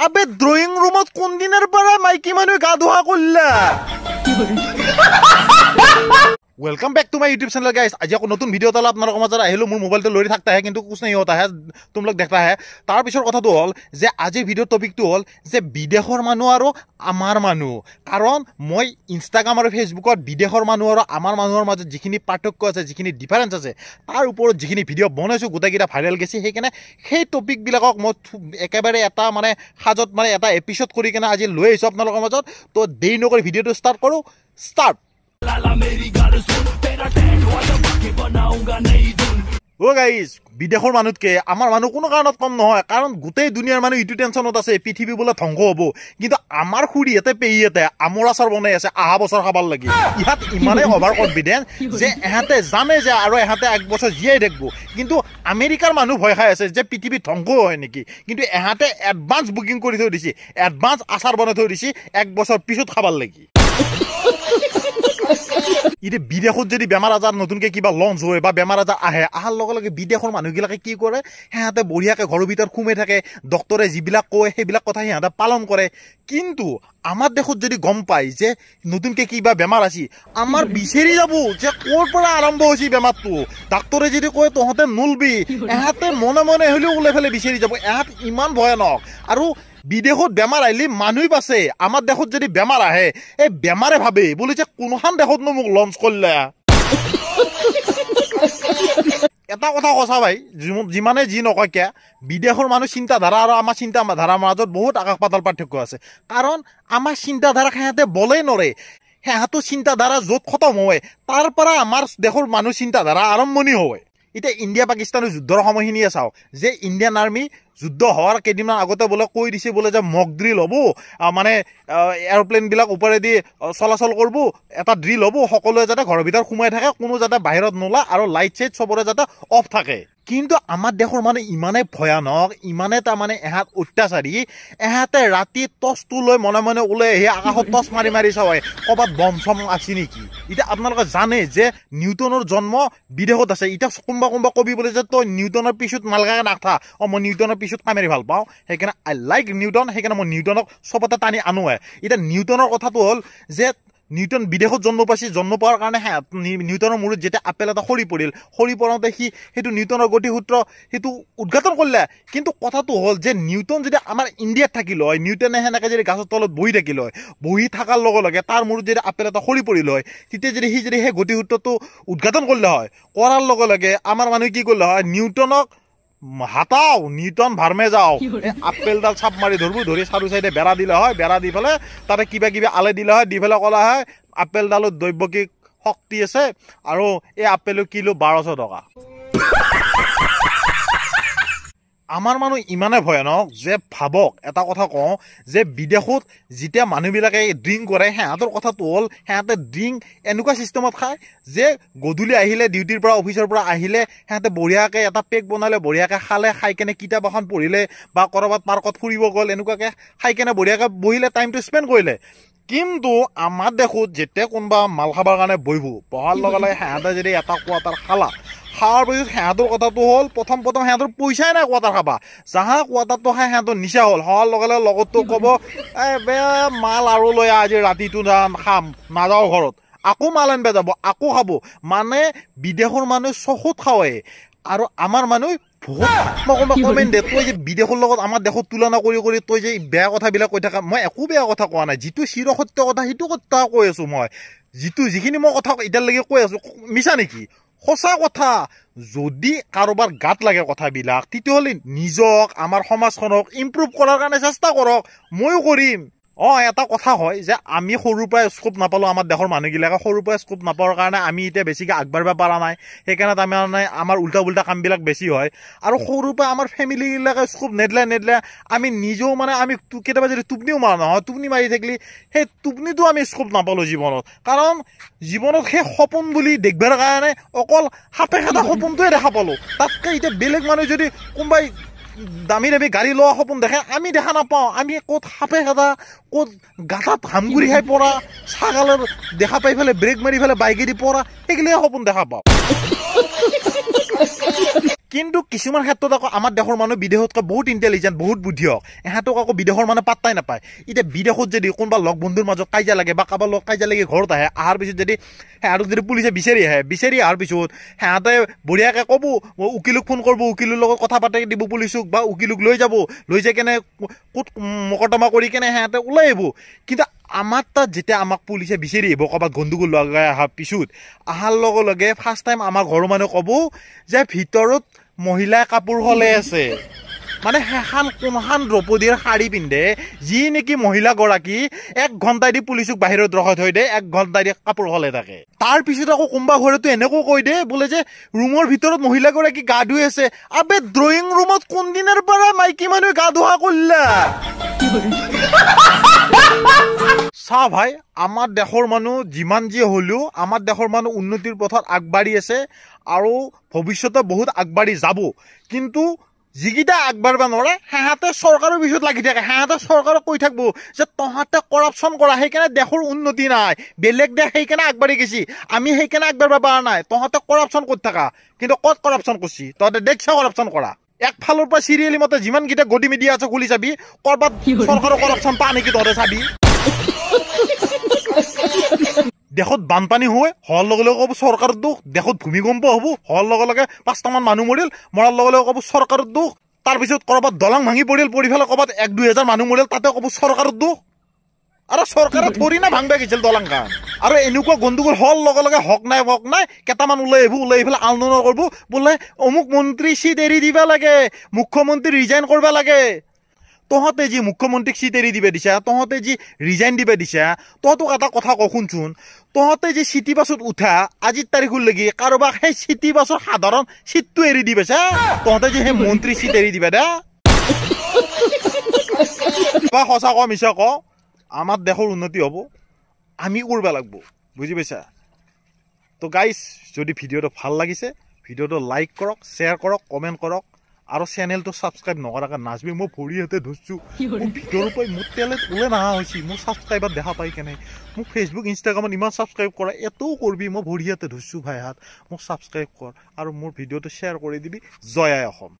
আবে drawing রুমত কোন দিনের পরে মাইকি মানুষ গা ধোয়া করলা welcome back to my YouTube channel guys आज एक नतुन भिडिओ तला आपनालोকৰ মাজত আহিলো মোৰ মোবাইলটো লৰি থাকতা হে কিন্তু कुछ नहीं होता है तुम लोग देखता है तार पिছৰ কথাটো হল যে আজি ভিডিও টপিকটো হল যে বিদেশৰ মানুহ আৰু আমাৰ মানুহ কাৰণ মই ইনষ্টাগ্ৰাম আৰু ফেসবুকত বিদেশৰ মানুহ আৰু আমাৰ মানুহৰ মাজত যিখিনি পাৰ্থক্য আছে যিখিনি ডিফাৰেন্স আছে তাৰ ওপৰত যিখিনি ভিডিও বনাইছো গোটেইটা ভাইৰাল গেছি সেইকাৰণে সেই টপিক বিলাকক মই একেবাৰে এটা মানে হাজত মানে এটা এপিসোড কৰি কেনে আজি লৈ আহিছো আপোনালোকৰ মাজত তো দেৰি নকৰি ভিডিওটো ষ্টাৰ্ট কৰো ষ্টাৰ্ট ओ गाइस বিদেশৰ মানুহতকে আমাৰ মানুহ কোনো কাৰণত কম নহয় কাৰণ গোটেই দুনিয়াৰ মানুহ ইটো টেনচনত আছে পৃথিৱী বলে ধ্বংস হ'ব কিন্তু আমাৰ খুড়ীতে পেইতে আমৰ আচাৰ বনাই আছে আহা বছৰ খাবাৰ লাগি ইহাত ইমানে ওভাৰ কনফিডেন্স যে এহাতে জানে যে আৰু এহাতে এক বছৰ জিয়াই দেখব কিন্তু আমেৰিকাৰ মানুহ ভয় খাই আছে যে পৃথিৱী ধ্বংস হয় নেকি কিন্তু এহাতে এডভান্স বুকিং কৰি থৈ দিছি এডভান্স আচাৰ বনাই থৈ দিছি এক বছৰ পিছত খাবাৰ লাগি ইতে বিদেশত যদি বেমাৰ আজাৰ নতুনকে কিবা লঞ্চ হয় বা বেমাৰ আজাৰ আহে আহাৰ লগে লগে বিদেশৰ মানুহবিলাকে কি কৰে হেঁতে বঢ়িয়াকে ঘৰৰ ভিতৰত খুমে থাকে ডক্টৰে যিবিলাক কয় সেইবিলাক কথা সিহঁতে পালন কৰে কিন্তু আমাৰ দেশত যদি গম পায় যে নতুনকে কিবা বেমাৰ আছে আমাৰ বিচাৰি যাব যে ক'ৰ পৰা আৰম্ভ হৈছে বেমাৰটো ডাক্তৰে যদি কয় তহঁতে নুলবি এহাতে মনে মনে হলেও ওলাই ফেলে বিচাৰি যাব এহাত ইমান ভয়ানক আৰু বিদেশত বেমাৰ আহিলে মানুহ বাছে আমাৰ দেশত যদি বেমাৰ আহে এই বেমাৰে ভাবে বলে যে কোনখন দেশত নো মোক লঞ্চ কৰিলে এটা কথা কছা ভাই যিমানে যি নকয় কিয়া বিদেশৰ মানুহ চিন্তাধাৰা আৰু আমাৰ চিন্তাধাৰাৰ মাজত বহুত আকাশ পাতাল পাৰ্থক্য আছে কাৰণ আমাৰ চিন্তাধাৰা সিহঁতে বলেই নৰে সিহঁতৰ চিন্তাধাৰা য'ত খতম হয় তাৰ পৰা আমাৰ দেশৰ মানুহ চিন্তাধাৰা আৰম্ভণি হয় এতিয়া ইণ্ডিয়া পাকিস্তানৰ যুদ্ধৰ সময়খিনিয়ে চাওঁ যে ইণ্ডিয়ান আৰ্মি যুদ্ধ হওয়ার কেইদিনমান আগতে বলে কৈ দিছে বলে যে মক ড্রিল হব মানে এরোপ্লেন বিলাক উপরেদি চলাচল করব এটা ড্রিল হব সকলোৱে যাতে ঘৰৰ ভিতৰত সোমাই থাকে কোনো যাতে বাহিৰত নোলা আৰু লাইট চাইট সবৰে যাতে অফ থাকে কিন্তু আমাৰ দেশৰ মানে ইমানে ভয়ানক ইমানে তাৰ মানে এহাত অত্যাচাৰী এহাতে ৰাতি টৰ্চটো লৈ মনে মনে ওলাই আহি আকাশত টৰ্চ মাৰি মাৰি চায় ক'ৰবাত বম চম আছে নেকি এতিয়া আপোনালোকে জানে যে নিউটনৰ জন্ম বিদেশত আছে এতিয়া কোনোবা কবি বলে যে তই নিউটনৰ পিছত নালগাকে নাথা মই নিউটনৰ পিছত কামেৰি ভাল পাওঁ সেইকাৰণে আই লাইক নিউটন সেইকাৰণে মই নিউটনক চবতে টানি আনোৱে এতিয়া নিউটনৰ কথাটো হ'ল যে নিউটন বিদেশত জন্ম পাইছে জন্ম পোৱাৰ কাৰণে নিউটনৰ মূৰত যেতিয়া আপেল এটা সৰি পৰিল সৰি পৰোঁতে সি সেইটো নিউটনৰ গতিসূত্ৰ সেইটো উদ্ঘাটন কৰিলে কিন্তু কথাটো হ'ল যে নিউটন যদি আমাৰ ইণ্ডিয়াত থাকিল হয় নিউটনে সেনেকৈ যদি গাছৰ তলত বহি থাকিল হয় বহি থকাৰ লগে লগে তাৰ মূৰত যদি আপেল এটা সৰি পৰিল হয় তেতিয়া যদি সি যদি সেই গতিসূত্ৰটো উদ্ঘাটন কৰিলে হয় কৰাৰ লগে লগে আমাৰ মানুহে কি কৰিলে হয় নিউটনক হাতাও নিউটন ভাৰমে যাও আপেলডাল চাপ মাৰি ধৰব ধৰি চাৰু চাইডে বেৰা দিলে হয় বেৰা দি ফেলে তাতে কিবা কিবি আলে দিলে হয় দি ফেলে কলা হয় আপেলডালত দৈৱিক শক্তি আছে আৰু এই আপেল কিলো 1200 টকা আমাৰ মানুহ ইমানে ভয়ানক যে ভাবক এটা কথা কওঁ যে বিদেশত যেতিয়া মানুহবিলাকে ড্ৰিংক কৰে সিহঁতৰ কথাটো হ'ল সিহঁতে ড্ৰিংক এনেকুৱা চিষ্টেমত খায় যে গধূলি আহিলে ডিউটিৰ পৰা অফিচৰ পৰা আহিলে সিহঁতে বঢ়িয়াকৈ এটা পেক বনালে বঢ়িয়াকৈ খালে খাই কেনে কিতাপ এখন পঢ়িলে বা ক'ৰবাত পাৰ্কত ফুৰিব গ'ল এনেকুৱাকৈ খাই কেনে বঢ়িয়াকৈ বহিলে টাইমটো স্পেণ্ড কৰিলে কিন্তু আমাৰ দেশত যেতিয়া কোনোবা মাল খাবৰ কাৰণে বহিব বহাৰ লগে লগে সিহঁতে যদি এটা কোৱাটাৰ খালা খাওয়াৰ পিছত সিহঁতৰ কথাটো হ'ল প্ৰথম সিহঁতৰ পইচাই নাই কোৱাটাৰ খাবা যাহা কোৱাটাৰটো খাই সিহঁতৰ নিচা হ'ল হোৱাৰ লগে লগে লগতো ক'ব বে মাল আৰু লৈ আজি ৰাতিটো খাম নাযাওঁ ঘৰত আকৌ মাল আনিব যাব আকৌ খাব মানে বিদেশৰ মানুহ চকুত খাওঁৱে আৰু আমাৰ মানুহ মই কোনোবা কমেণ্ট দে তই যে বিদেশৰ লগত আমাৰ দেশত তুলনা কৰি তই যে বেয়া কথাবিলাক কৈ থাকা মই একো বেয়া কথা কোৱা নাই যিটো চিৰসত্য কথা সেইটো কথা কৈ আছো মই যিখিনি মই কথা এতিয়ালৈকে কৈ আছো মিছা নেকি সঁচা কথা যদি কাৰোবাৰ গাত লাগে কথাবিলাক তেতিয়াহ'লে নিজক আমাৰ সমাজখনক ইম্প্ৰুভ কৰাৰ কাৰণে চেষ্টা কৰক ময়ো কৰিম এটা কথা হয় যে আমি সৰুৰ পৰা স্কোপ নাপালোঁ আমাৰ দেশৰ মানুহবিলাকে সৰুৰ পৰা স্কোপ নাপাৱাৰ কাৰণে আমি এতিয়া বেছিকৈ আগবাঢ়িব পৰা নাই সেইকাৰণে তাৰমানে আমাৰ উল্টা কামবিলাক বেছি হয় আৰু সৰুৰ পৰা আমাৰ ফেমিলিবিলাকে স্কোপ নেদিলে আমি নিজেও মানে আমি কেতিয়াবা যদি টোপনিও মাৰা নহয় টোপনি মাৰি থাকিলে সেই টোপনিটো আমি স্কোপ নাপালোঁ জীৱনত কাৰণ জীৱনত সেই সপোন বুলি দেখিবৰ কাৰণে অকল সাপে খাটা সপোনটোৱে দেখা পালোঁ তাতকৈ এতিয়া বেলেগ মানুহ যদি কোনোবাই দামী গাড়ী লোৱা সপোন দেখে আমি দেখা নাপাওঁ আমি ক'ত সাপে খাটা ক'ত গাঁতাত হামগুৰি খাই পৰা ছাগালৰ দেখা পাই ফেলে ব্ৰেক মাৰি ফেলে বাইকেদি পৰা সেইগিলাহে সপোন দেখা পাওঁ কিন্তু কিছুমান ক্ষেত্ৰত আকৌ আমাৰ দেশৰ মানুহ বিদেশতকৈ বহুত ইণ্টেলিজেণ্ট বহুত বুদ্ধিয়ক এহঁতক আকৌ বিদেশৰ মানুহ পাত্তাই নাপায় এতিয়া বিদেশত যদি কোনোবা লগ বন্ধুৰ মাজত কাজিয়া লাগে বা কাৰোবাৰ লগত কাজিয়া লাগি ঘৰত আহে অহাৰ পিছত যদি সিহঁতক যদি পুলিচে বিচাৰি অহাৰ পিছত সিহঁতে বঢ়িয়াকৈ ক'ব উকিলক ফোন কৰিব উকিলৰ লগত কথা পাতি দিব পুলিচক বা উকিলক লৈ যাই কেনে ক'ত মকৰ্দমা কৰি কেনে সিহঁতে ওলাই আহিব কিন্তু আমাৰ তাত যেতিয়া আমাক পুলিচে বিচাৰি আহিব ক'ৰবাত গণ্ডগোল লগাই অহাৰ পিছত অহাৰ লগে লগে ফাৰ্ষ্ট টাইম আমাৰ ঘৰৰ মানুহে ক'ব যে ভিতৰত মহিলাই কাপোৰ সলাই আছে মানে সেইখন কোনখন দ্ৰৌপদীৰ শাৰী পিন্ধে যি নেকি মহিলাগৰাকী 1 ঘণ্টাই দি পুলিচক বাহিৰত ৰখাই থৈ দিয়ে 1 ঘণ্টাই দি কাপোৰ সলাই থাকে তাৰ পিছত আকৌ কোনোবা ঘৰেতো এনেকৈ কৈ দিয়ে বোলে যে ৰুমৰ ভিতৰত মহিলাগৰাকী গা ধুই আছে আবে ড্ৰয়িং ৰুমত কোনদিনৰ পৰা মাইকী মানুহে গা ধোৱা কৰিলা চা ভাই আমাৰ দেশৰ মানুহ যিমান যি হ'লেও আমাৰ দেশৰ মানুহ উন্নতিৰ পথত আগবাঢ়ি আছে আৰু ভৱিষ্যতে বহুত আগবাঢ়ি যাব কিন্তু যিকেইটা আগবাঢ়িব নোৱাৰে সিহঁতে চৰকাৰৰ পিছত লাগি থাকে সিহঁতে চৰকাৰক কৈ থাকিব যে তহঁতে কৰাপশ্যন কৰা সেইকাৰণে দেশৰ উন্নতি নাই বেলেগ দেশ সেইকাৰণে আগবাঢ়ি গৈছি আমি সেইকাৰণে আগবাঢ়িব পৰা নাই তহঁতে কৰাপশ্যন কৰি থাকা কিন্তু ক'ত কৰাপশ্যন কৰিছি তহঁতে দেখছা কৰাপশ্যন কৰা একফালৰ পৰা চিৰিয়েলি মতে যিমানকেইটা গদি মিডিয়া আছে খুলি চাবি ক'ৰবাত চৰকাৰৰ কৰাপশ্যন পা নেকি তহঁতে চাবি দেশত বানপানী হোৱাৰ লগে লগে ক'ব চৰকাৰৰ দুখ দেশত ভূমিকম্প হ'ব হোৱাৰ লগে লগে 5টামান মানুহ মৰাৰ লগে লগে ক'ব চৰকাৰৰ দুখ তাৰপিছত ক'ৰবাত দলং ভাঙি পৰিল পৰি পেলাই ক'ৰবাত 1-2 হাজাৰ মানুহ মৰিল তাতে ক'ব চৰকাৰৰ দুখ আৰু চৰকাৰে থৰি না ভাঙবা গৈছিল দলংখন আৰু এনেকুৱা গণ্ডগোল হোৱাৰ লগে লগে হক নাই কেইটামান ওলাই আহি পেলাই আন্দোলন কৰিব বোলে অমুক মন্ত্ৰী চিট এৰি দিবা লাগে মুখ্যমন্ত্ৰী ৰিজাইন কৰিব লাগে তহঁতে যি মুখ্যমন্ত্ৰীক চিট এৰি দিবা দিছা তহঁতে যি ৰিজাইন দিবা দিছা তহঁতক এটা কথা কওঁ শুনচোন তহঁতে যে চিটি বাছত উঠা আজিৰ তাৰিখলৈকে কাৰোবাক সেই চিটি বাছৰ সাধাৰণ চিটটো এৰি দিবাছা তহঁতে যে সেই মন্ত্ৰী চিট এৰি দিবা দা বা সঁচা ক মিছা ক আমাৰ দেশৰ উন্নতি হ'ব আমি কৰিব লাগিব বুজি পাইছা তো গাইজ যদি ভিডিঅ'টো ভাল লাগিছে ভিডিঅ'টো লাইক কৰক শ্বেয়াৰ কৰক কমেণ্ট কৰক আৰু চেনেলটো ছাবস্ক্ৰাইব নকৰাকৈ নাচবি মই ভৰিহঁতে ধৰিছোঁ মোৰ ভিতৰৰ পৰাই মোৰ টেলেণ্ট ওলাই নহা হৈছে মোৰ ছাবস্ক্ৰাইবাৰ দেখা পাই কেনে মোক ফেচবুক ইনষ্টাগ্ৰামত ইমান ছাবস্ক্ৰাইব কৰা এটাও কৰিবি মই ভৰিহঁতে ধৰিছোঁ ভাইহাত মোক ছাবস্ক্ৰাইব কৰ আৰু মোৰ ভিডিঅ'টো শ্বেয়াৰ কৰি দিবি জয় আই অসম।